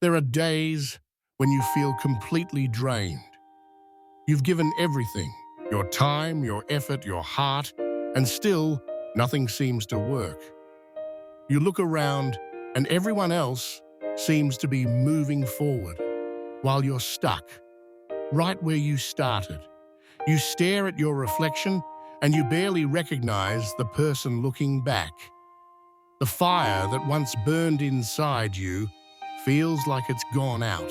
There are days when you feel completely drained. You've given everything, your time, your effort, your heart, and still nothing seems to work. You look around and everyone else seems to be moving forward while you're stuck right where you started. You stare at your reflection and you barely recognize the person looking back. The fire that once burned inside you feels like it's gone out,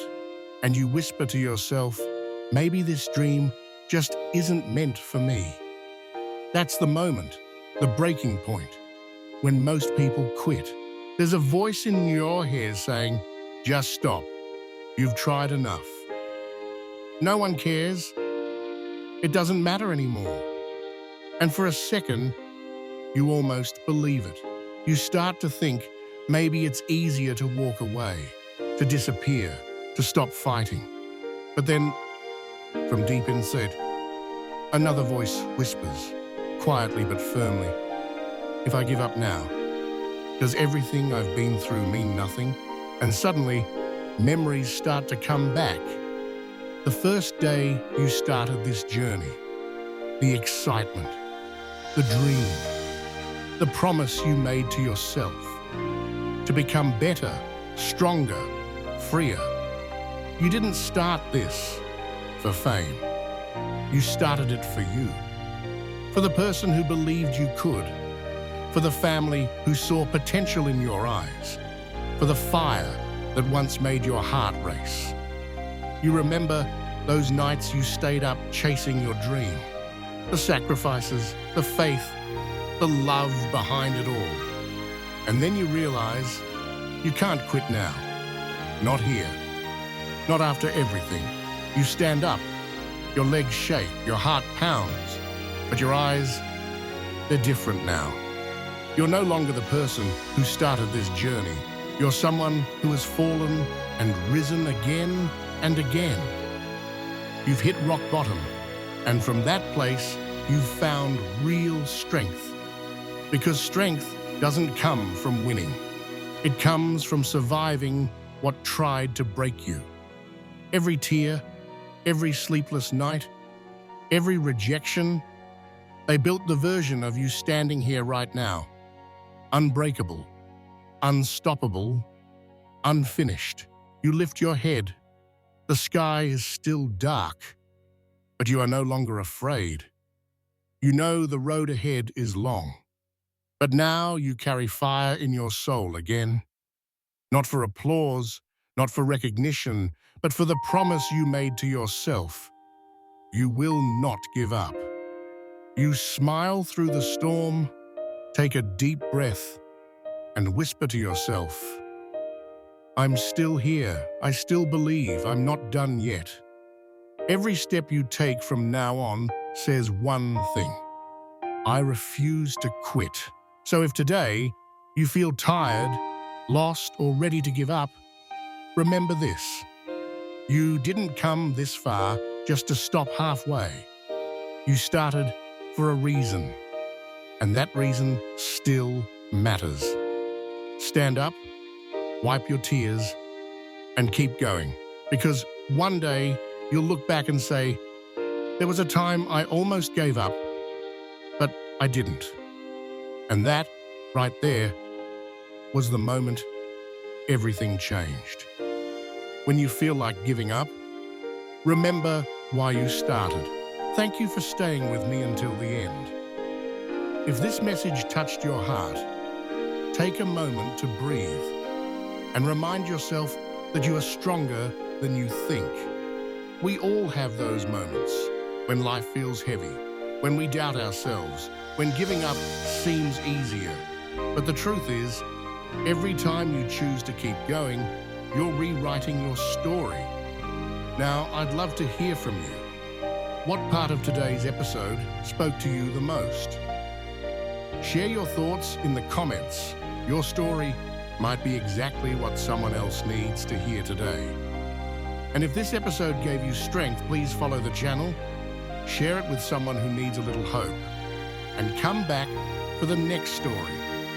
and you whisper to yourself, maybe this dream just isn't meant for me. That's the moment, the breaking point, when most people quit. There's a voice in your head saying, just stop. You've tried enough. No one cares. It doesn't matter anymore. And for a second, you almost believe it. You start to think maybe it's easier to walk away, to disappear, to stop fighting. But then, from deep inside, another voice whispers, quietly but firmly, if I give up now, does everything I've been through mean nothing? And suddenly, memories start to come back. The first day you started this journey, the excitement, the dream, the promise you made to yourself to become better, stronger, freer. You didn't start this for fame. You started it for you, for the person who believed you could, for the family who saw potential in your eyes, for the fire that once made your heart race. You remember those nights you stayed up chasing your dream, the sacrifices, the faith, the love behind it all. And then you realize you can't quit now. Not here. Not after everything. You stand up. Your legs shake. Your heart pounds. But your eyes, they're different now. You're no longer the person who started this journey. You're someone who has fallen and risen again and again. You've hit rock bottom. And from that place, you've found real strength. Because strength doesn't come from winning. It comes from surviving what tried to break you. Every tear, every sleepless night, every rejection, they built the version of you standing here right now. Unbreakable, unstoppable, unfinished. You lift your head. The sky is still dark, but you are no longer afraid. You know the road ahead is long. But now you carry fire in your soul again. Not for applause, not for recognition, but for the promise you made to yourself. You will not give up. You smile through the storm, take a deep breath, and whisper to yourself, I'm still here. I still believe I'm not done yet. Every step you take from now on says one thing. I refuse to quit. So if today you feel tired, lost, or ready to give up, remember this. You didn't come this far just to stop halfway. You started for a reason, and that reason still matters. Stand up, wipe your tears, and keep going. Because one day you'll look back and say, there was a time I almost gave up, but I didn't. And that, right there, was the moment everything changed. When you feel like giving up, remember why you started. Thank you for staying with me until the end. If this message touched your heart, take a moment to breathe and remind yourself that you are stronger than you think. We all have those moments when life feels heavy, when we doubt ourselves, when giving up seems easier. But the truth is, every time you choose to keep going, you're rewriting your story. Now, I'd love to hear from you. What part of today's episode spoke to you the most? Share your thoughts in the comments. Your story might be exactly what someone else needs to hear today. And if this episode gave you strength, please follow the channel, share it with someone who needs a little hope, and come back for the next story,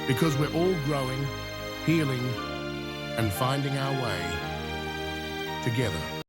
because we're all growing, healing, and finding our way together.